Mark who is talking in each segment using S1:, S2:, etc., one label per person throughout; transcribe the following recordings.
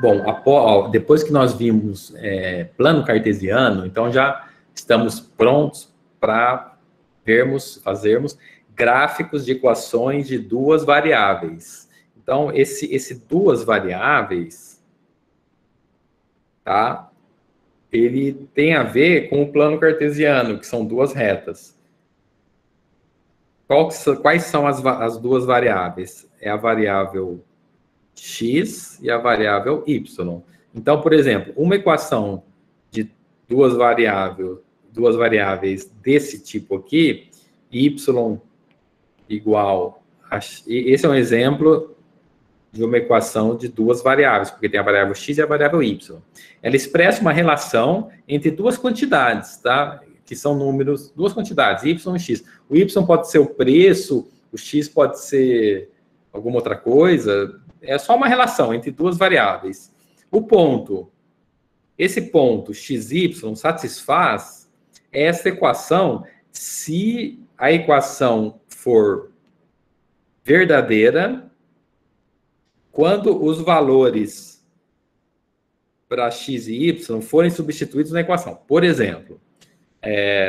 S1: Bom, depois que nós vimos plano cartesiano, então já estamos prontos para fazermos gráficos de equações de duas variáveis. Então, esse duas variáveis, tá? Ele tem a ver com o plano cartesiano, que são duas retas. Quais são as duas variáveis? É a variável x e a variável y. Então, por exemplo, uma equação de duas variáveis desse tipo aqui, y igual a... Esse é um exemplo de uma equação de duas variáveis, porque tem a variável x e a variável y. Ela expressa uma relação entre duas quantidades, tá? Que são números, duas quantidades, y e x. O y pode ser o preço, o x pode ser alguma outra coisa, é só uma relação entre duas variáveis. Esse ponto xy satisfaz essa equação se a equação for verdadeira quando os valores para x e y forem substituídos na equação. Por exemplo,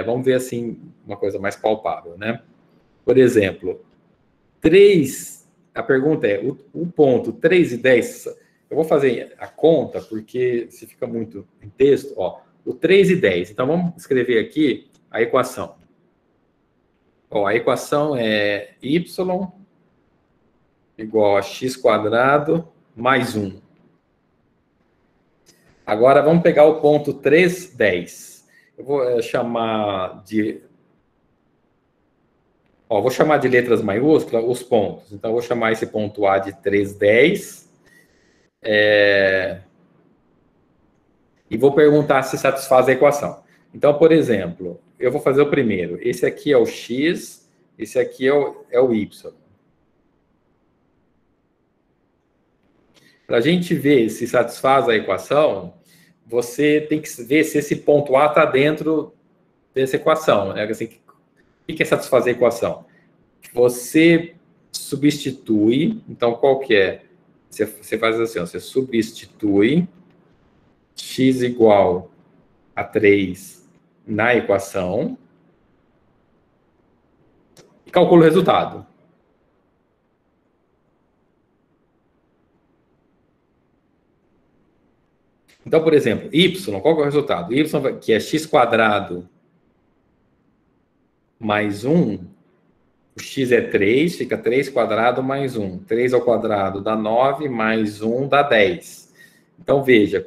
S1: vamos ver assim uma coisa mais palpável, né? Por exemplo, a pergunta é, o ponto 3 e 10, eu vou fazer a conta, porque se fica muito em texto, ó, o 3 e 10. Então, vamos escrever aqui a equação. Ó, a equação é y igual a x² mais 1. Agora, vamos pegar o ponto 3, 10. Eu vou chamar de... Ó, vou chamar de letras maiúsculas os pontos. Então, eu vou chamar esse ponto A de 3, 10. E vou perguntar se satisfaz a equação. Então, por exemplo, eu vou fazer o primeiro. Esse aqui é o x, esse aqui é o y. Para a gente ver se satisfaz a equação, você tem que ver se esse ponto A está dentro dessa equação. Né? Assim, o que é satisfazer a equação? Você substitui, então qual que é? Você faz assim, ó, você substitui x igual a 3 na equação e calcula o resultado. Então, por exemplo, y, qual que é o resultado? Y, que é x² mais 1, o x é 3, fica 3² mais 1. 3 ao quadrado dá 9, mais 1 dá 10. Então, veja,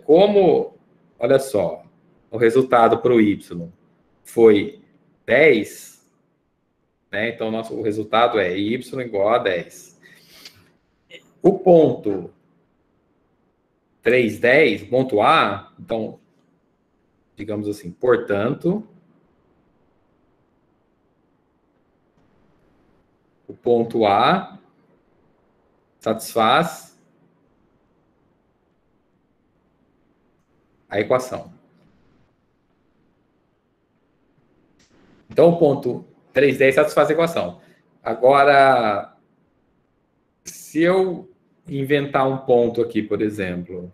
S1: olha só, o resultado para o y foi 10, né? Então, o resultado é y igual a 10. O ponto 3, 10, ponto A, então, digamos assim, portanto, o ponto A satisfaz a equação. Então, o ponto 3, 10 satisfaz a equação. Agora, se eu inventar um ponto aqui, por exemplo,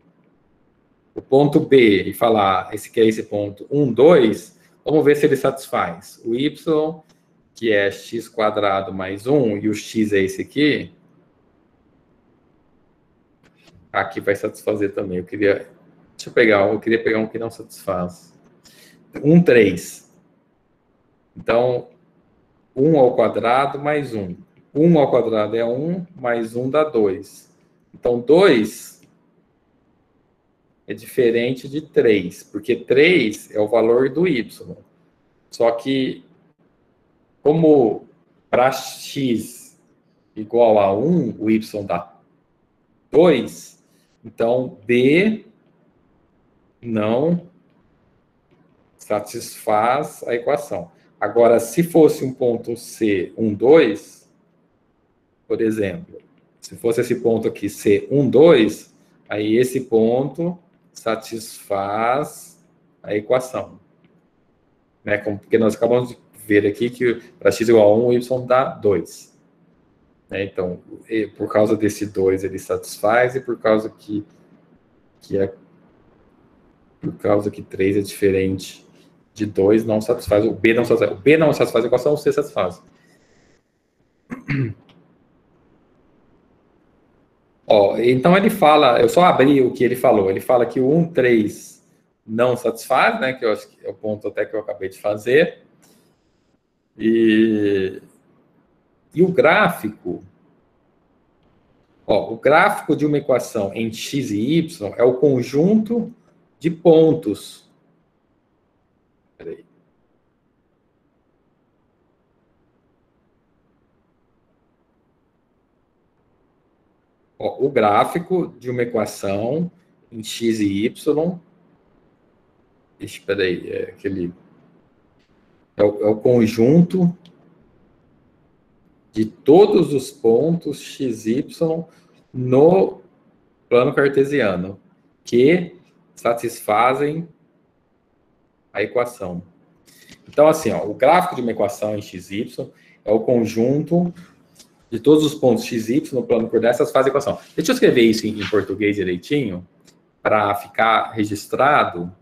S1: o ponto B, e falar, esse que é esse ponto 1, 2, vamos ver se ele satisfaz. O y, que é x² mais 1, e o x é esse aqui, aqui vai satisfazer também. Eu queria pegar um que não satisfaz. 1, 3. Então, 1 ao quadrado mais 1. 1 ao quadrado é 1, mais 1 dá 2. Então, 2 é diferente de 3, porque 3 é o valor do y. Só que, como para x igual a 1, o y dá 2, então B não satisfaz a equação. Agora, se fosse um ponto C, 1, 2, por exemplo, se fosse esse ponto aqui, C, 1, 2, aí esse ponto satisfaz a equação. Né? Porque nós acabamos de ver aqui que para x igual a 1, o y dá 2. Né? Então, por causa desse 2 ele satisfaz, e por causa que que é por causa que 3 é diferente de 2, não satisfaz, o B não satisfaz. O B não satisfaz a equação, o C satisfaz. Ó, então ele fala, eu só abri o que ele falou, ele fala que o 1, 3 não satisfaz, né, que eu acho que é o ponto até que eu acabei de fazer. E o gráfico, ó, o gráfico de uma equação em x e y é o conjunto de pontos. Peraí. Ó, o gráfico de uma equação em x e y, espera aí, é aquele é o conjunto de todos os pontos x, y no plano cartesiano que satisfazem a equação. Então, assim, ó, o gráfico de uma equação em x, y é o conjunto de todos os pontos x, y no plano coordenado satisfazem a equação. Deixa eu escrever isso em português direitinho para ficar registrado.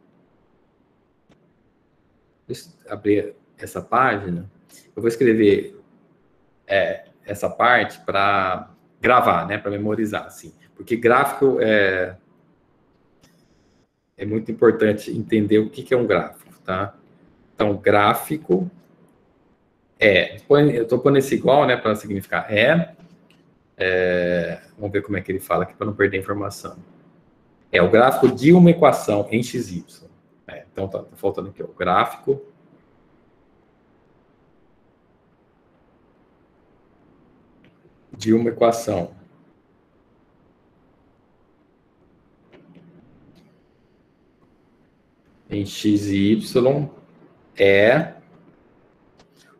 S1: Deixa eu abrir essa página. Eu vou escrever essa parte para gravar, né, para memorizar, assim. Porque gráfico é muito importante entender o que é um gráfico, tá? Então, gráfico eu estou pondo esse igual, né, para significar vamos ver como é que ele fala aqui para não perder a informação. É o gráfico de uma equação em XY. Então, tá faltando aqui, ó, o gráfico de uma equação em x e y é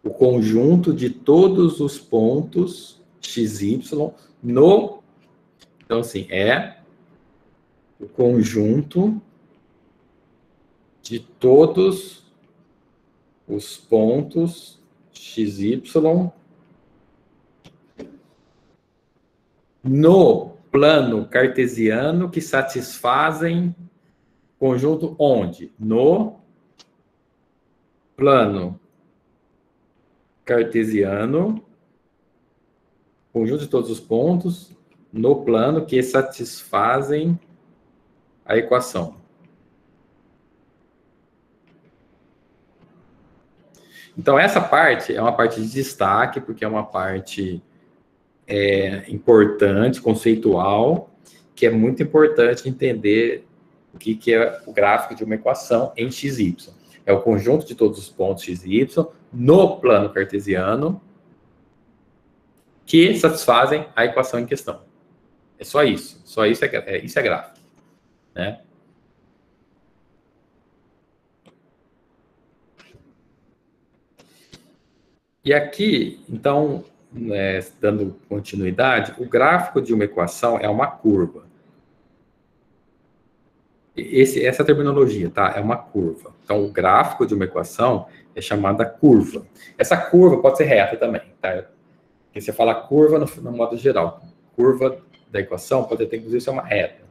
S1: o conjunto de todos os pontos x, y no... Então, assim, é o conjunto de todos os pontos x, y no plano cartesiano que satisfazem conjunto onde? No plano cartesiano, conjunto de todos os pontos no plano que satisfazem a equação. Então, essa parte é uma parte de destaque, porque é uma parte importante, conceitual, que é muito importante entender o que é o gráfico de uma equação em XY. É o conjunto de todos os pontos x e y no plano cartesiano que satisfazem a equação em questão. É só isso. Só isso isso é gráfico, né? E aqui, então, dando continuidade, o gráfico de uma equação é uma curva. Essa terminologia, tá? É uma curva. Então, o gráfico de uma equação é chamada curva. Essa curva pode ser reta também, tá? Porque você fala curva no modo geral. Curva da equação pode ter, inclusive, ser uma reta,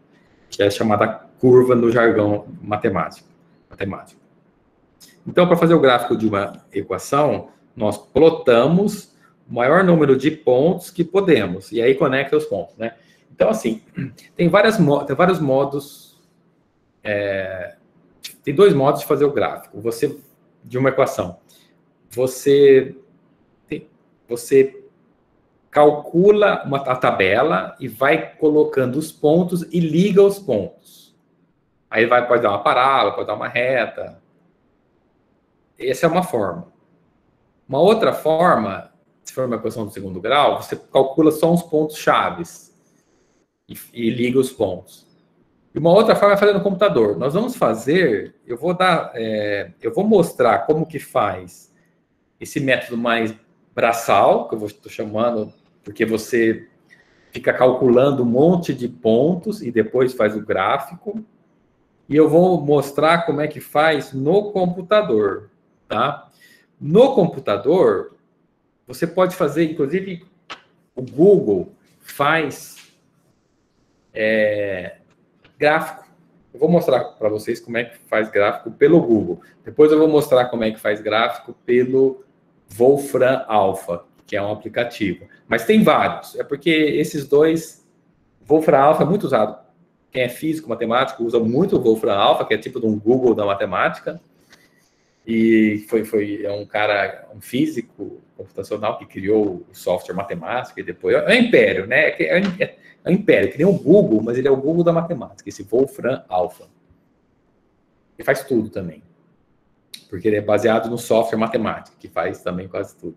S1: que é chamada curva no jargão matemático. Então, para fazer o gráfico de uma equação, nós plotamos o maior número de pontos que podemos, e aí conecta os pontos, né? Então, assim, tem vários modos... tem dois modos de fazer o gráfico. De uma equação. Você calcula a tabela e vai colocando os pontos e liga os pontos. Aí pode dar uma parábola, pode dar uma reta. Essa é uma forma. Uma outra forma, se for uma equação do segundo grau, você calcula só uns pontos chaves e liga os pontos. E uma outra forma é fazer no computador. Nós vamos fazer, eu vou mostrar como que faz esse método mais braçal, que eu estou chamando, porque você fica calculando um monte de pontos e depois faz o gráfico. E eu vou mostrar como é que faz no computador, tá? No computador, você pode fazer, inclusive, o Google faz gráfico. Eu vou mostrar para vocês como é que faz gráfico pelo Google. Depois eu vou mostrar como é que faz gráfico pelo Wolfram Alpha, que é um aplicativo. Mas tem vários. É porque esses dois... Wolfram Alpha é muito usado. Quem é físico, matemático, usa muito o Wolfram Alpha, que é tipo de um Google da matemática. E é um cara, um físico computacional que criou o software matemático e depois... É um império, né? É um império, que nem o Google, mas ele é o Google da matemática, esse Wolfram Alpha. Ele faz tudo também. Porque ele é baseado no software matemático, que faz também quase tudo.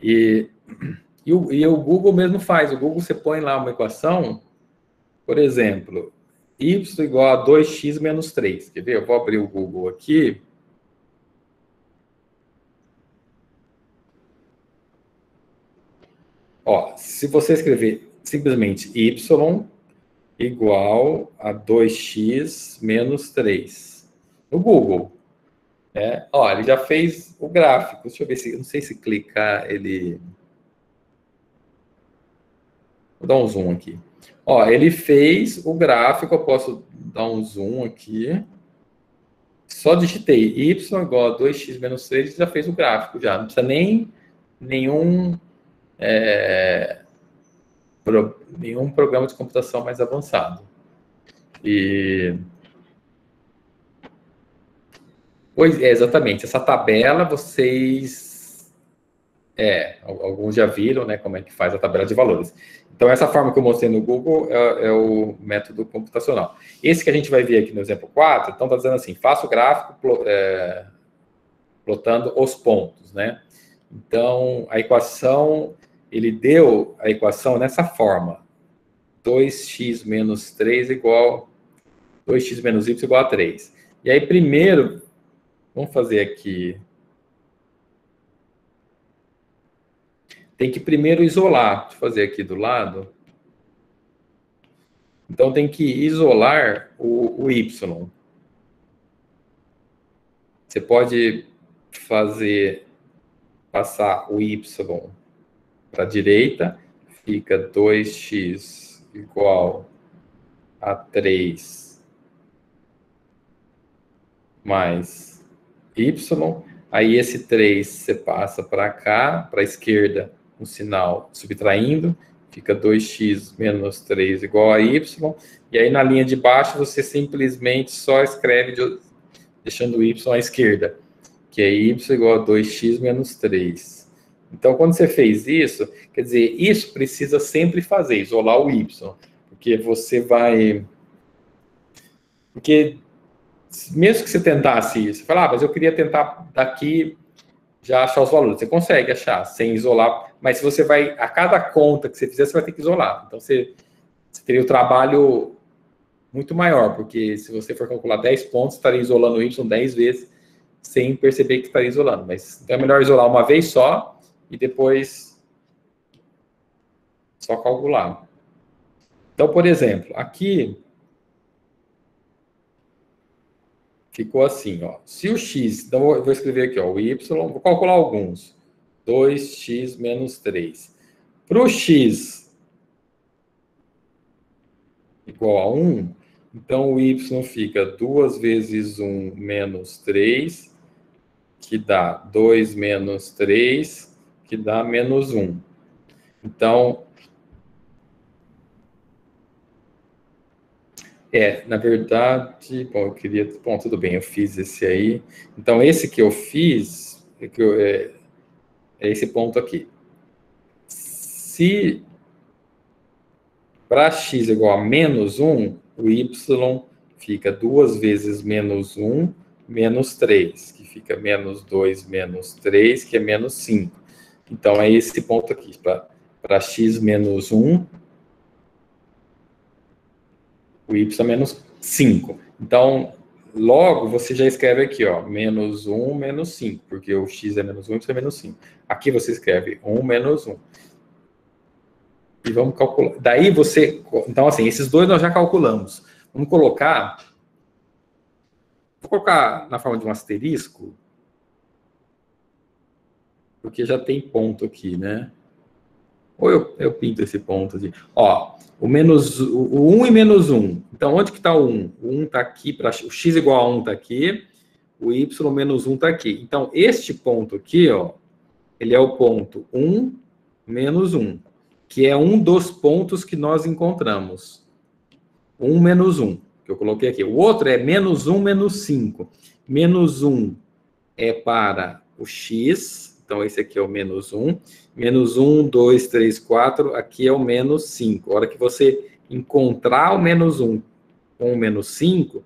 S1: E o Google mesmo faz. O Google, você põe lá uma equação, por exemplo, y igual a 2x menos 3. Quer ver? Eu vou abrir o Google aqui. Ó, se você escrever simplesmente y igual a 2x menos 3 no Google, né? Ó, ele já fez o gráfico. Deixa eu ver se, não sei se clicar ele... Vou dar um zoom aqui. Ó, ele fez o gráfico, eu posso dar um zoom aqui. Só digitei y igual a 2x menos 3, já fez o gráfico já. Não precisa nem nenhum programa de computação mais avançado. Pois é, exatamente. Essa tabela vocês... alguns já viram, né, como é que faz a tabela de valores. Então, essa forma que eu mostrei no Google é o método computacional. Esse que a gente vai ver aqui no exemplo 4, então está dizendo assim, faça o gráfico plotando os pontos, né? Então, a equação, ele deu a equação nessa forma. 2x menos 3 igual... 2x menos y igual a 3. E aí, primeiro, vamos fazer aqui... Tem que primeiro isolar. Deixa eu fazer aqui do lado. Então, tem que isolar o y. Você pode passar o y para a direita, fica 2x igual a 3 mais y. Aí, esse 3 você passa para cá, para a esquerda, um sinal subtraindo, fica 2x menos 3 igual a y, e aí na linha de baixo você simplesmente só escreve deixando o y à esquerda, que é y igual a 2x menos 3. Então, quando você fez isso, quer dizer, isso precisa sempre fazer, isolar o y, porque você vai... Porque mesmo que você tentasse isso, você fala, mas eu queria tentar daqui já achar os valores. Você consegue achar sem isolar, mas se você vai, a cada conta que você fizer, você vai ter que isolar. Então, você teria o trabalho muito maior, porque se você for calcular 10 pontos, estaria isolando o y 10 vezes, sem perceber que estaria isolando. Mas então é melhor isolar uma vez só, e depois só calcular. Então, por exemplo, aqui ficou assim, ó. Se o x, então eu vou escrever aqui, ó, o y, vou calcular alguns. 2x menos 3. Para o x igual a 1, então o y fica 2 vezes 1 menos 3, que dá 2 menos 3, que dá menos 1. Então, na verdade, bom, eu queria... Bom, tudo bem, eu fiz esse aí. Então, esse que eu fiz, é esse ponto aqui. Se para x igual a menos 1, o y fica 2 vezes menos 1, menos 3, que fica menos 2 menos 3, que é menos 5. Então, é esse ponto aqui, para x menos 1, o y é menos 5. Então, logo, você já escreve aqui, ó, menos 1, menos 5, porque o x é menos 1, y é menos 5. Aqui você escreve 1 menos 1. E vamos calcular. Daí você... Então, assim, esses dois nós já calculamos. Vamos colocar... Vou colocar na forma de um asterisco, porque já tem ponto aqui, né? Ou eu pinto esse ponto aqui. Ó, o 1 e menos 1 Então, onde que está o 1? O 1 está aqui, o x igual a 1 está aqui, o y menos 1 está aqui. Então, este ponto aqui, ó, ele é o ponto 1 menos 1, que é um dos pontos que nós encontramos. 1 menos 1, que eu coloquei aqui. O outro é menos 1 menos 5. Menos 1 é para o x, então esse aqui é o menos 1. Menos 1, 2, 3, 4, aqui é o menos 5. A hora que você encontrar o menos 1 com o menos 5,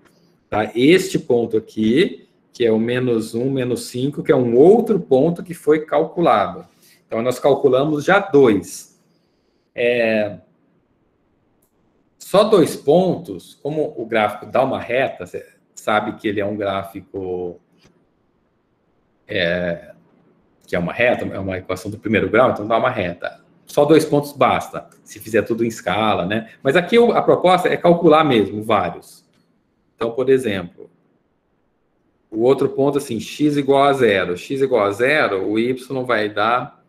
S1: tá? Este ponto aqui, que é o menos 1, menos 5, que é um outro ponto que foi calculado. Então, nós calculamos já 2. Só 2 pontos, como o gráfico dá uma reta, você sabe que ele é um gráfico que é uma reta, é uma equação do primeiro grau, então dá uma reta. Só 2 pontos basta, se fizer tudo em escala, né? Mas aqui a proposta é calcular mesmo vários. Então, por exemplo, o outro ponto, assim, x igual a 0. X igual a 0, o y vai dar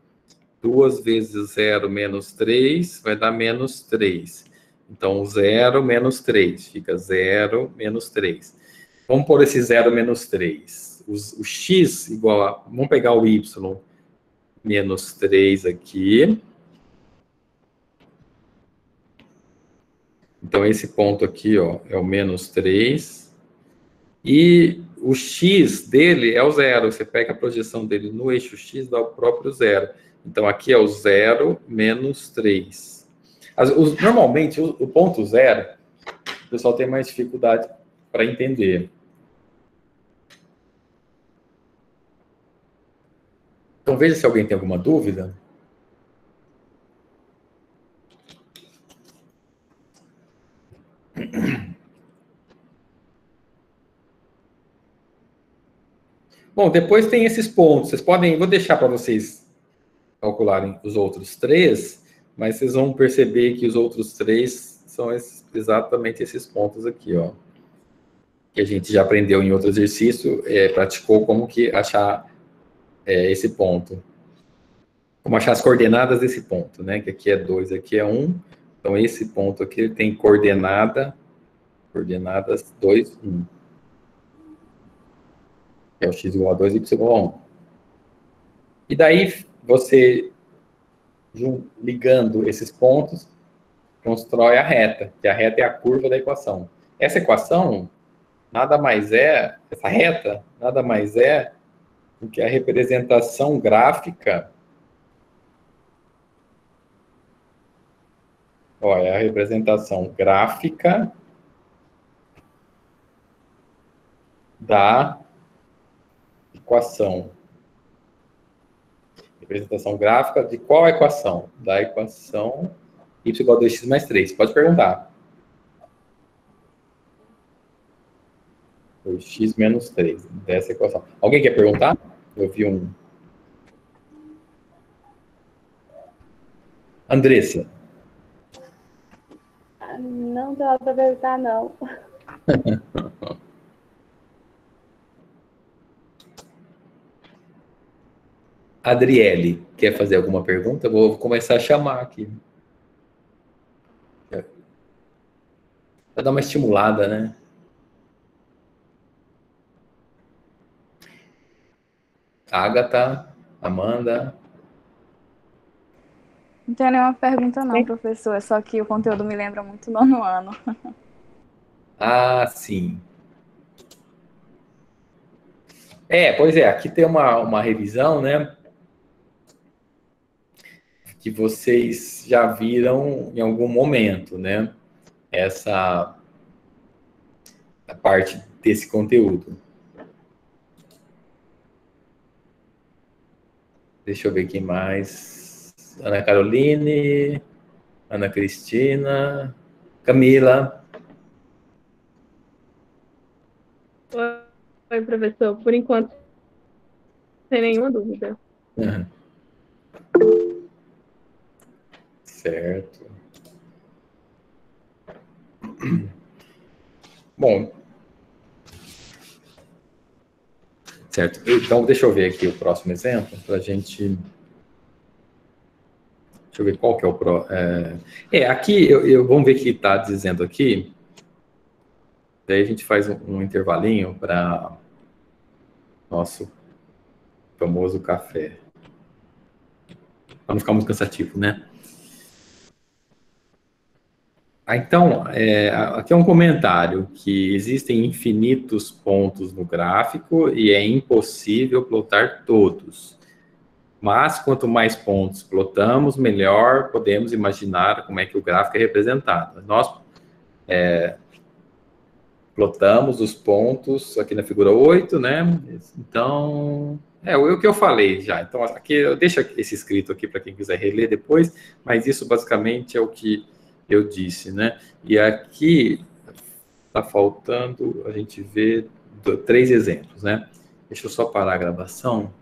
S1: 2 vezes 0 menos 3, vai dar menos 3. Então, 0 menos 3, fica 0 menos 3. Vamos pôr esse 0 menos 3. O x igual a... Vamos pegar o y menos 3 aqui. Então, esse ponto aqui, ó, é o menos 3. E o x dele é o 0. Você pega a projeção dele no eixo x, dá o próprio 0. Então, aqui é o 0 menos 3. Normalmente, o ponto 0, o pessoal tem mais dificuldade para entender. Então, veja se alguém tem alguma dúvida. Bom, depois tem esses pontos. Vocês podem... Vou deixar para vocês calcularem os outros 3, mas vocês vão perceber que os outros 3 são exatamente esses pontos aqui, ó. Que a gente já aprendeu em outro exercício, praticou como que achar esse ponto. Como achar as coordenadas desse ponto, né? Que aqui é 2, aqui é 1. Então, esse ponto aqui tem coordenadas 2, 1. É o x igual a 2 e y igual a 1. E daí, você, ligando esses pontos, constrói a reta, que a reta é a curva da equação. Essa equação, essa reta, nada mais é do que a representação gráfica. Olha, a representação gráfica da equação. Representação gráfica de qual equação? Da equação y igual a 2x mais 3. Pode perguntar. 2x menos 3, dessa equação. Alguém quer perguntar? Eu vi um... Andressa.
S2: Não dá para perguntar, não.
S1: Adriele, quer fazer alguma pergunta? Vou começar a chamar aqui. Para dar uma estimulada, né? Agatha, Amanda.
S3: Não tenho nenhuma pergunta não, professor. É só que o conteúdo me lembra muito nono ano.
S1: Ah, sim. Pois é, aqui tem uma revisão, né? Que vocês já viram em algum momento, né? A parte desse conteúdo. Deixa eu ver quem mais. Ana Caroline, Ana Cristina, Camila.
S4: Oi, professor. Por enquanto, sem nenhuma dúvida.
S1: Uhum. Certo. Bom. Certo. Então, deixa eu ver aqui o próximo exemplo, para a gente... Deixa eu ver qual que é o próximo. Aqui, vamos ver o que está dizendo aqui. Daí a gente faz um intervalinho para nosso famoso café. Para não ficar muito cansativo, né? Então, aqui é um comentário que existem infinitos pontos no gráfico e é impossível plotar todos. Mas, quanto mais pontos plotamos, melhor podemos imaginar como é que o gráfico é representado. Nós plotamos os pontos aqui na figura 8, né? Então, o que eu falei já. Então, aqui eu deixo esse escrito aqui para quem quiser reler depois, mas isso basicamente é o que eu disse, né? E aqui está faltando a gente ver 3 exemplos, né? Deixa eu só parar a gravação.